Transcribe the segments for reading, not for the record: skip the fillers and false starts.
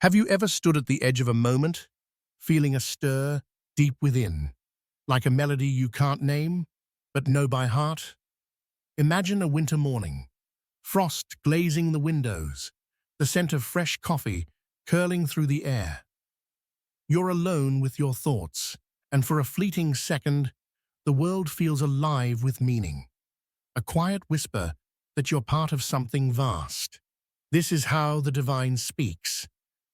Have you ever stood at the edge of a moment, feeling a stir deep within, like a melody you can't name, but know by heart? Imagine a winter morning, frost glazing the windows, the scent of fresh coffee curling through the air. You're alone with your thoughts, and for a fleeting second, the world feels alive with meaning. A quiet whisper that you're part of something vast. This is how the divine speaks,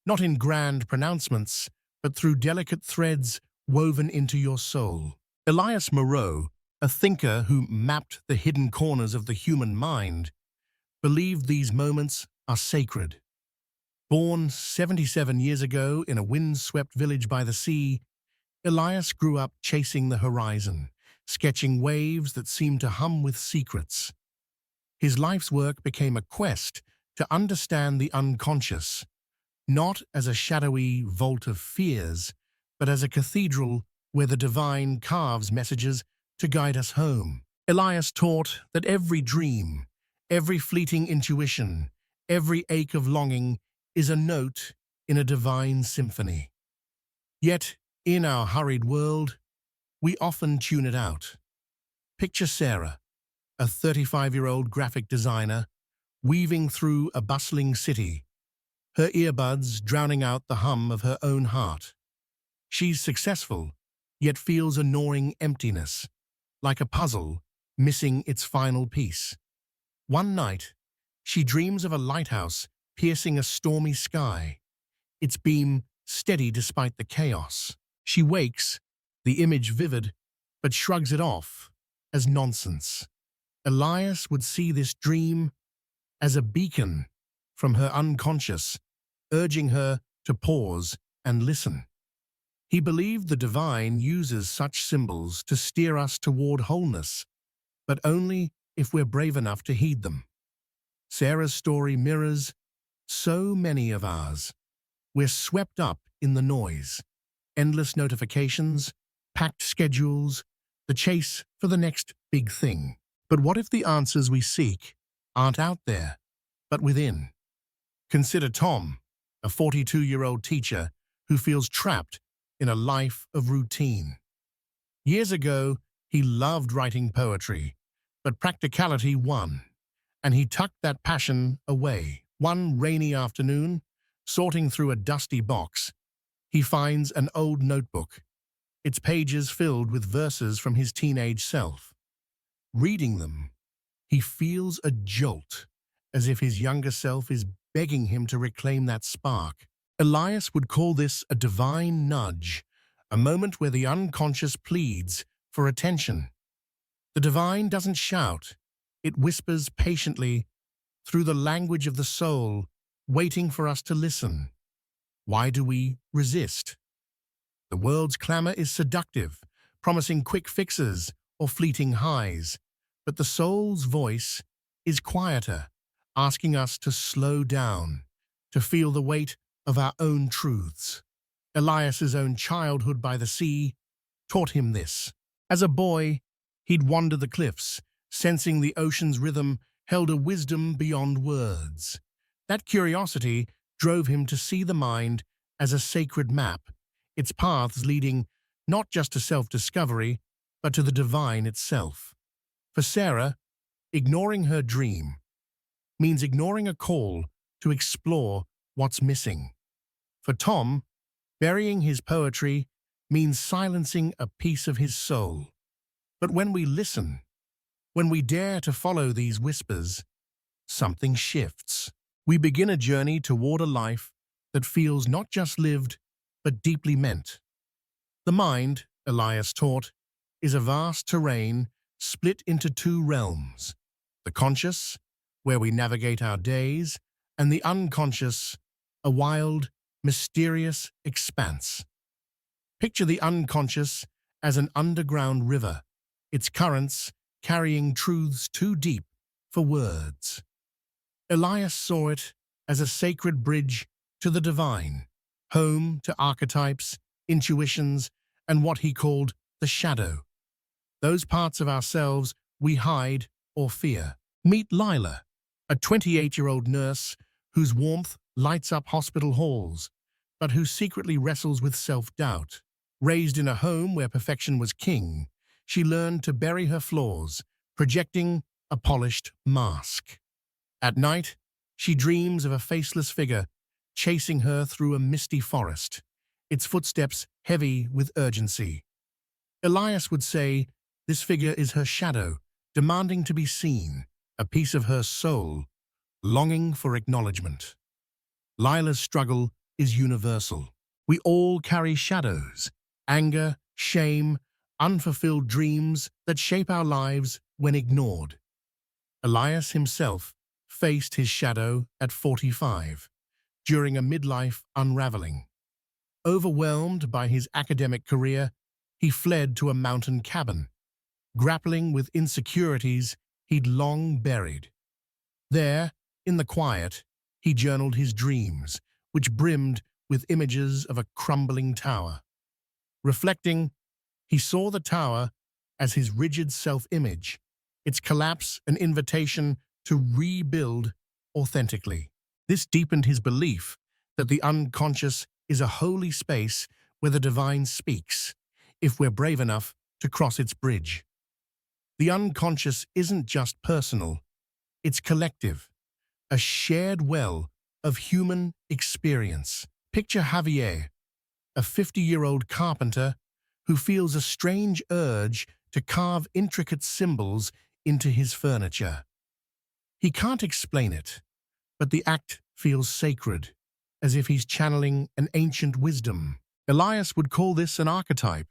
not in grand pronouncements, but through delicate threads woven into your soul. Elias Moreau, a thinker who mapped the hidden corners of the human mind, believed these moments are sacred. Born 77 years ago in a wind-swept village by the sea, Elias grew up chasing the horizon, sketching waves that seemed to hum with secrets. His life's work became a quest to understand the unconscious, not as a shadowy vault of fears, but as a cathedral where the divine carves messages to guide us home. Elias taught that every dream, every fleeting intuition, every ache of longing is a note in a divine symphony. Yet, in our hurried world, we often tune it out. Picture Sarah, a 35-year-old graphic designer, weaving through a bustling city, her earbuds drowning out the hum of her own heart. She's successful, yet feels a gnawing emptiness, like a puzzle missing its final piece. One night, she dreams of a lighthouse piercing a stormy sky, its beam steady despite the chaos. She wakes, the image vivid, but shrugs it off as nonsense. Elias would see this dream as a beacon from her unconscious, urging her to pause and listen. He believed the divine uses such symbols to steer us toward wholeness, but only if we're brave enough to heed them. Sarah's story mirrors so many of ours. We're swept up in the noise, endless notifications, packed schedules, the chase for the next big thing. But what if the answers we seek aren't out there, but within? Consider Tom, a 42-year-old teacher who feels trapped in a life of routine. Years ago, he loved writing poetry, but practicality won, and he tucked that passion away. One rainy afternoon, sorting through a dusty box, he finds an old notebook, its pages filled with verses from his teenage self. Reading them, he feels a jolt, as if his younger self is begging him to reclaim that spark. Elias would call this a divine nudge, a moment where the unconscious pleads for attention. The divine doesn't shout, it whispers patiently through the language of the soul, waiting for us to listen. Why do we resist? The world's clamor is seductive, promising quick fixes or fleeting highs, but the soul's voice is quieter, asking us to slow down, to feel the weight of our own truths. Elias's own childhood by the sea taught him this. As a boy, he'd wander the cliffs, sensing the ocean's rhythm held a wisdom beyond words. That curiosity drove him to see the mind as a sacred map, its paths leading not just to self-discovery, but to the divine itself. For Sarah, ignoring her dream means ignoring a call to explore what's missing. For Tom, burying his poetry means silencing a piece of his soul. But when we listen, when we dare to follow these whispers, something shifts. We begin a journey toward a life that feels not just lived, but deeply meant. The mind, Elias taught, is a vast terrain split into two realms: the conscious, where we navigate our days, and the unconscious, a wild, mysterious expanse. Picture the unconscious as an underground river, its currents carrying truths too deep for words. Elias saw it as a sacred bridge to the divine, home to archetypes, intuitions, and what he called the shadow. Those parts of ourselves we hide or fear. Meet Lila, a 28-year-old nurse whose warmth lights up hospital halls, but who secretly wrestles with self-doubt. Raised in a home where perfection was king, she learned to bury her flaws, projecting a polished mask. At night, she dreams of a faceless figure chasing her through a misty forest, its footsteps heavy with urgency. Elias would say this figure is her shadow, demanding to be seen, a piece of her soul, longing for acknowledgement. Lila's struggle is universal. We all carry shadows, anger, shame, unfulfilled dreams that shape our lives when ignored. Elias himself faced his shadow at 45, during a midlife unraveling. Overwhelmed by his academic career, he fled to a mountain cabin, grappling with insecurities he'd long buried. There, in the quiet, he journaled his dreams, which brimmed with images of a crumbling tower. Reflecting, he saw the tower as his rigid self-image, its collapse an invitation to rebuild authentically. This deepened his belief that the unconscious is a holy space where the divine speaks, if we're brave enough to cross its bridge. The unconscious isn't just personal, it's collective, a shared well of human experience. Picture Javier, a 50-year-old carpenter who feels a strange urge to carve intricate symbols into his furniture. He can't explain it, but the act feels sacred, as if he's channeling an ancient wisdom. Elias would call this an archetype,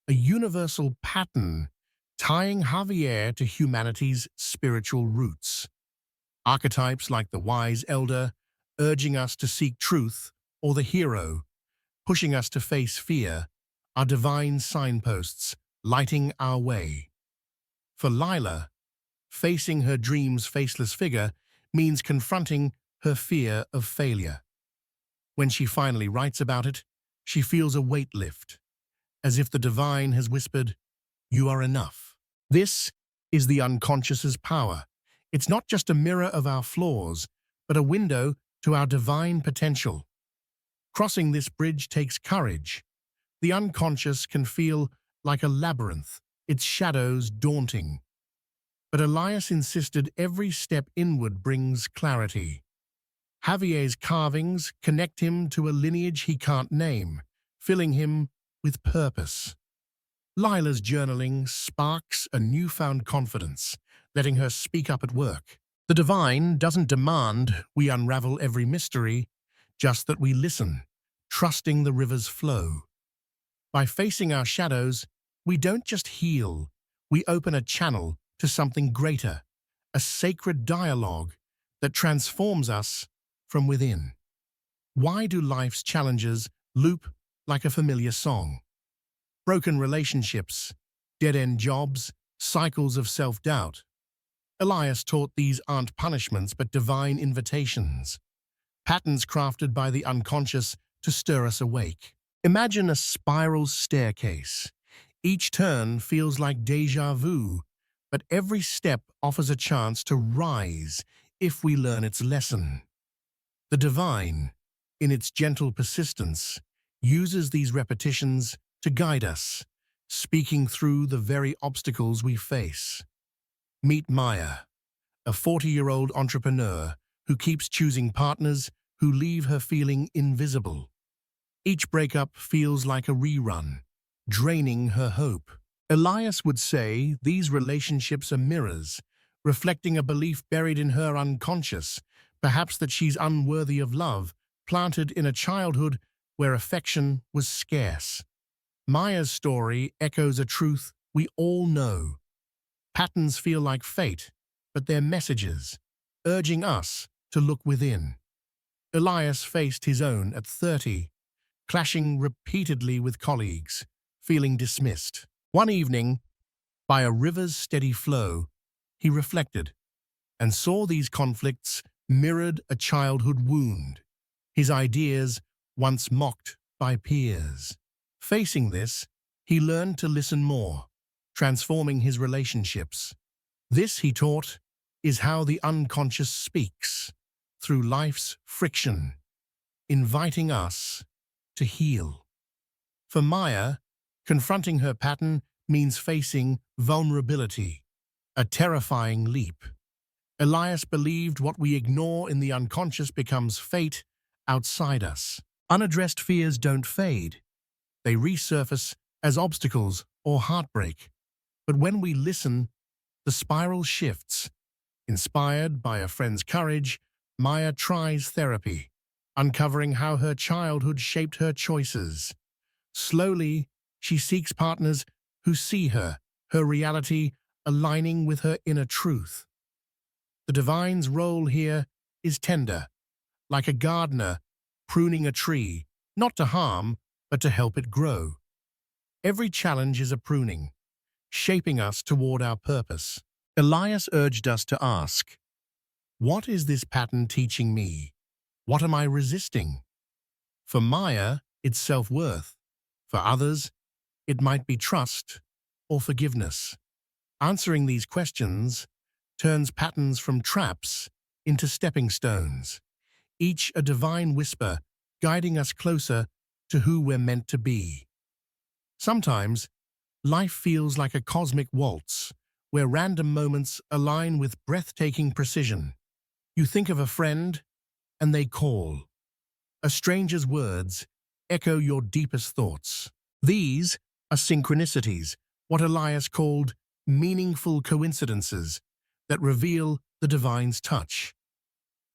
a universal pattern tying Javier to humanity's spiritual roots. Archetypes like the wise elder, urging us to seek truth, or the hero, pushing us to face fear, are divine signposts lighting our way. For Lila, facing her dream's faceless figure means confronting her fear of failure. When she finally writes about it, she feels a weight lift, as if the divine has whispered, "You are enough." This is the unconscious's power. It's not just a mirror of our flaws, but a window to our divine potential. Crossing this bridge takes courage. The unconscious can feel like a labyrinth, its shadows daunting. But Elias insisted every step inward brings clarity. Javier's carvings connect him to a lineage he can't name, filling him with purpose. Lila's journaling sparks a newfound confidence, letting her speak up at work. The divine doesn't demand we unravel every mystery, just that we listen, trusting the river's flow. By facing our shadows, we don't just heal, we open a channel to something greater, a sacred dialogue that transforms us from within. Why do life's challenges loop like a familiar song? Broken relationships, dead-end jobs, cycles of self-doubt. Elias taught these aren't punishments but divine invitations, patterns crafted by the unconscious to stir us awake. Imagine a spiral staircase. Each turn feels like déjà vu, but every step offers a chance to rise if we learn its lesson. The divine, in its gentle persistence, uses these repetitions to guide us, speaking through the very obstacles we face. Meet Maya, a 40-year-old entrepreneur who keeps choosing partners who leave her feeling invisible. Each breakup feels like a rerun, draining her hope. Elias would say these relationships are mirrors, reflecting a belief buried in her unconscious, perhaps that she's unworthy of love, planted in a childhood where affection was scarce. Maya's story echoes a truth we all know. Patterns feel like fate, but they're messages, urging us to look within. Elias faced his own at 30, clashing repeatedly with colleagues, feeling dismissed. One evening, by a river's steady flow, he reflected and saw these conflicts mirrored a childhood wound, his ideas once mocked by peers. Facing this, he learned to listen more, transforming his relationships. This, he taught, is how the unconscious speaks, through life's friction, inviting us to heal. For Maya, confronting her pattern means facing vulnerability, a terrifying leap. Elias believed what we ignore in the unconscious becomes fate outside us. Unaddressed fears don't fade. They resurface as obstacles or heartbreak. But when we listen, the spiral shifts. Inspired by a friend's courage, Maya tries therapy, uncovering how her childhood shaped her choices. Slowly, she seeks partners who see her reality aligning with her inner truth. The divine's role here is tender, like a gardener pruning a tree, not to harm, but to help it grow. Every challenge is a pruning, shaping us toward our purpose. Elias urged us to ask, what is this pattern teaching me? What am I resisting? For Maya, it's self-worth. For others, it might be trust or forgiveness. Answering these questions turns patterns from traps into stepping stones, each a divine whisper guiding us closer to who we're meant to be. Sometimes, life feels like a cosmic waltz, where random moments align with breathtaking precision. You think of a friend, and they call. A stranger's words echo your deepest thoughts. These are synchronicities, what Elias called meaningful coincidences that reveal the divine's touch.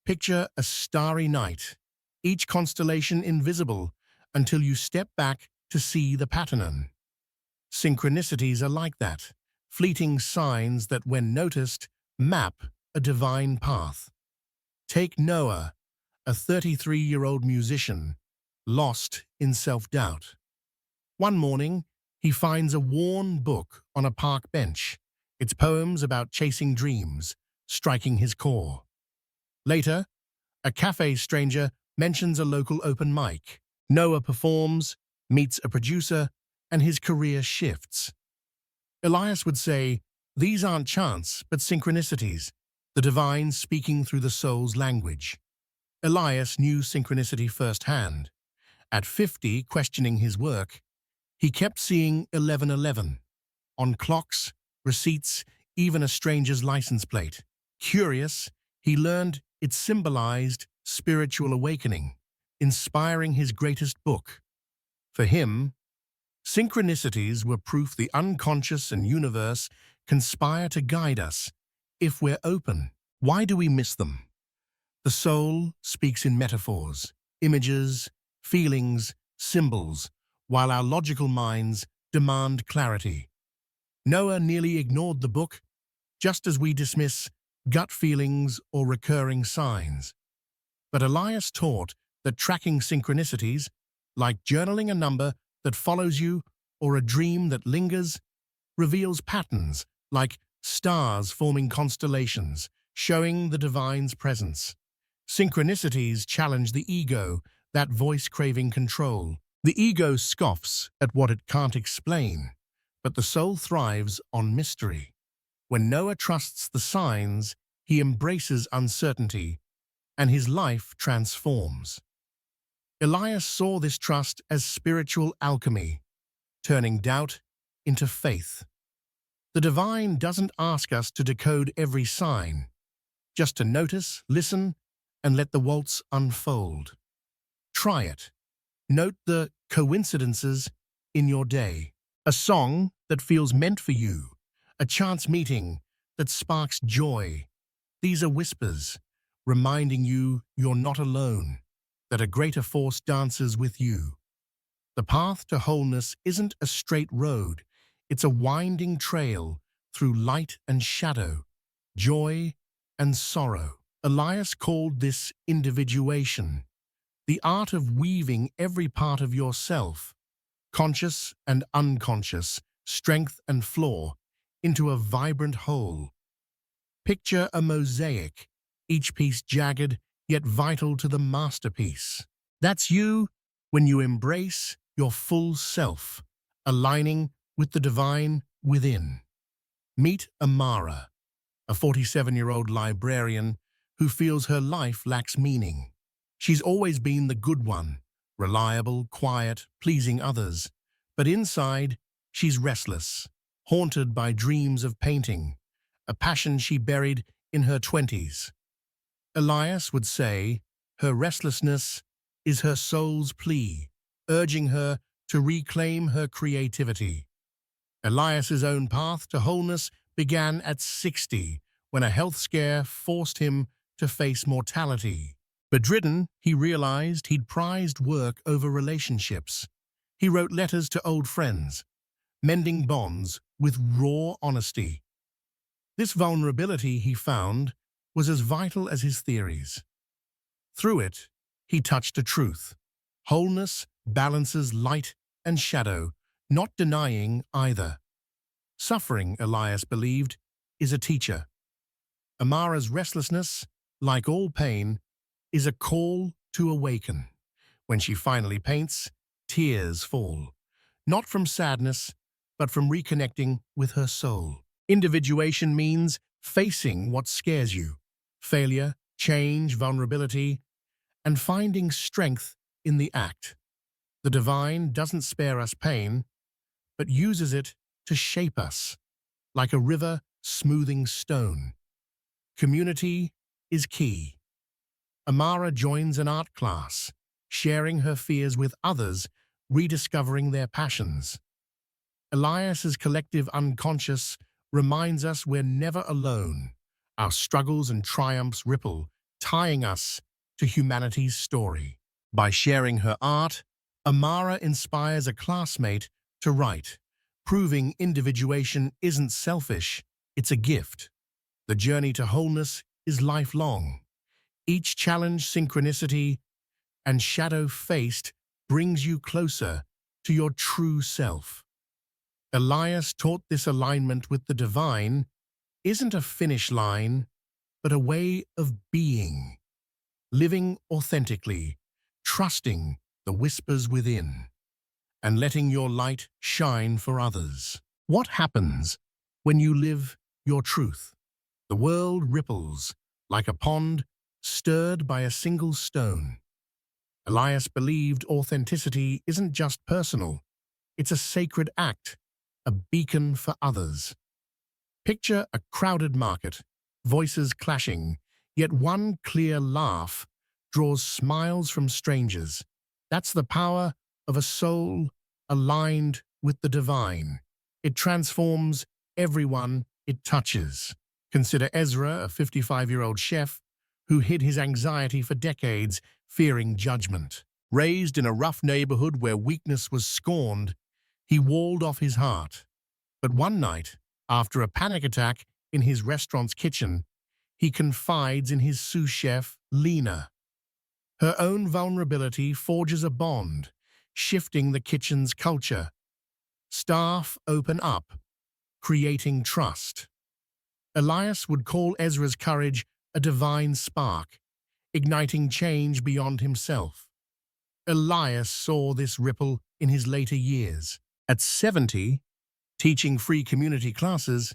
Picture a starry night, each constellation invisible until you step back to see the pattern. Synchronicities are like that, fleeting signs that, when noticed, map a divine path. Take Noah, a 33-year-old musician, lost in self-doubt. One morning, he finds a worn book on a park bench, its poems about chasing dreams, striking his core. Later, a cafe stranger mentions a local open mic. Noah performs, meets a producer, and his career shifts. Elias would say, these aren't chance, but synchronicities, the divine speaking through the soul's language. Elias knew synchronicity firsthand. At 50, questioning his work, he kept seeing 1111 on clocks, receipts, even a stranger's license plate. Curious, he learned it symbolized spiritual awakening, inspiring his greatest book. For him, synchronicities were proof the unconscious and universe conspire to guide us if we're open. Why do we miss them? The soul speaks in metaphors, images, feelings, symbols, while our logical minds demand clarity. Noah nearly ignored the book, just as we dismiss gut feelings or recurring signs. But Elias taught that tracking synchronicities, like journaling a number that follows you or a dream that lingers, reveals patterns like stars forming constellations, showing the divine's presence. Synchronicities challenge the ego, that voice craving control. The ego scoffs at what it can't explain, but the soul thrives on mystery. When Noah trusts the signs, he embraces uncertainty, and his life transforms. Elias saw this trust as spiritual alchemy, turning doubt into faith. The divine doesn't ask us to decode every sign, just to notice, listen, and let the waltz unfold. Try it. Note the coincidences in your day. A song that feels meant for you, a chance meeting that sparks joy. These are whispers, reminding you you're not alone, that a greater force dances with you. The path to wholeness isn't a straight road, it's a winding trail through light and shadow, joy and sorrow. Elias called this individuation, the art of weaving every part of yourself, conscious and unconscious, strength and flaw, into a vibrant whole. Picture a mosaic, each piece jagged yet vital to the masterpiece. That's you when you embrace your full self, aligning with the divine within. Meet Amara, a 47-year-old librarian who feels her life lacks meaning. She's always been the good one, reliable, quiet, pleasing others. But inside, she's restless, haunted by dreams of painting, a passion she buried in her 20s. Elias would say her restlessness is her soul's plea, urging her to reclaim her creativity. Elias's own path to wholeness began at 60, when a health scare forced him to face mortality. Bedridden, he realized he'd prized work over relationships. He wrote letters to old friends, mending bonds with raw honesty. This vulnerability, he found, was as vital as his theories. Through it, he touched a truth. Wholeness balances light and shadow, not denying either. Suffering, Elias believed, is a teacher. Amara's restlessness, like all pain, is a call to awaken. When she finally paints, tears fall, not from sadness, but from reconnecting with her soul. Individuation means facing what scares you, failure, change, vulnerability, and finding strength in the act. The divine doesn't spare us pain, but uses it to shape us, like a river smoothing stone. Community is key. Amara joins an art class, sharing her fears with others, rediscovering their passions. Elias's collective unconscious reminds us we're never alone. Our struggles and triumphs ripple, tying us to humanity's story. By sharing her art, Amara inspires a classmate to write, proving individuation isn't selfish, it's a gift. The journey to wholeness is lifelong. Each challenge, synchronicity, and shadow faced brings you closer to your true self. Elias taught this alignment with the divine isn't a finish line, but a way of being, living authentically, trusting the whispers within, and letting your light shine for others. What happens when you live your truth? The world ripples like a pond stirred by a single stone. Elias believed authenticity isn't just personal, it's a sacred act, a beacon for others. Picture a crowded market, voices clashing, yet one clear laugh draws smiles from strangers. That's the power of a soul aligned with the divine. It transforms everyone it touches. Consider Ezra, a 55-year-old chef who hid his anxiety for decades, fearing judgment. Raised in a rough neighborhood where weakness was scorned, he walled off his heart. But one night, after a panic attack in his restaurant's kitchen, he confides in his sous chef, Lena. Her own vulnerability forges a bond, shifting the kitchen's culture. Staff open up, creating trust. Elias would call Ezra's courage a divine spark, igniting change beyond himself. Elias saw this ripple in his later years. At 70, teaching free community classes,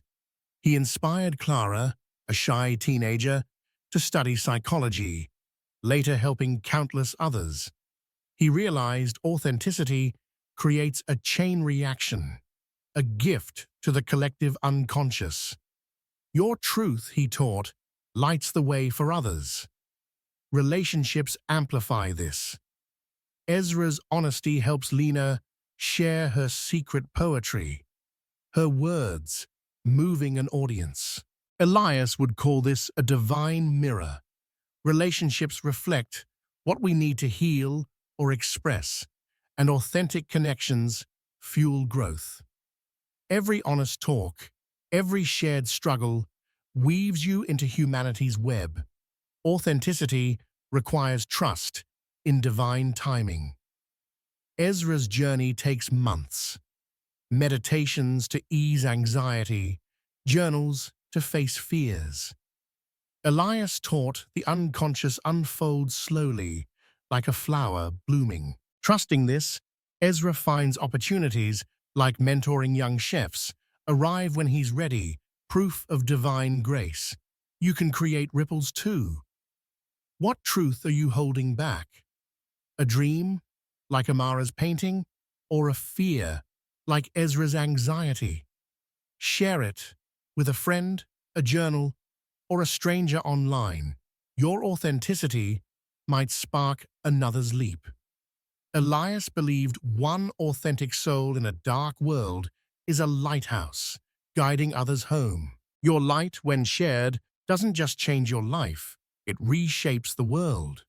he inspired Clara, a shy teenager, to study psychology, later helping countless others. He realized authenticity creates a chain reaction, a gift to the collective unconscious. Your truth, he taught, lights the way for others. Relationships amplify this. Ezra's honesty helps Lena share her secret poetry, her words moving an audience. Elias would call this a divine mirror. Relationships reflect what we need to heal or express, and authentic connections fuel growth. Every honest talk, every shared struggle weaves you into humanity's web. Authenticity requires trust in divine timing. Ezra's journey takes months. Meditations to ease anxiety, journals to face fears. Elias taught the unconscious unfolds slowly, like a flower blooming. Trusting this, Ezra finds opportunities, like mentoring young chefs, arrive when he's ready, proof of divine grace. You can create ripples too. What truth are you holding back? A dream, like Amara's painting, or a fear, like Ezra's anxiety. Share it with a friend, a journal, or a stranger online. Your authenticity might spark another's leap. Elias believed one authentic soul in a dark world is a lighthouse, guiding others home. Your light, when shared, doesn't just change your life, it reshapes the world.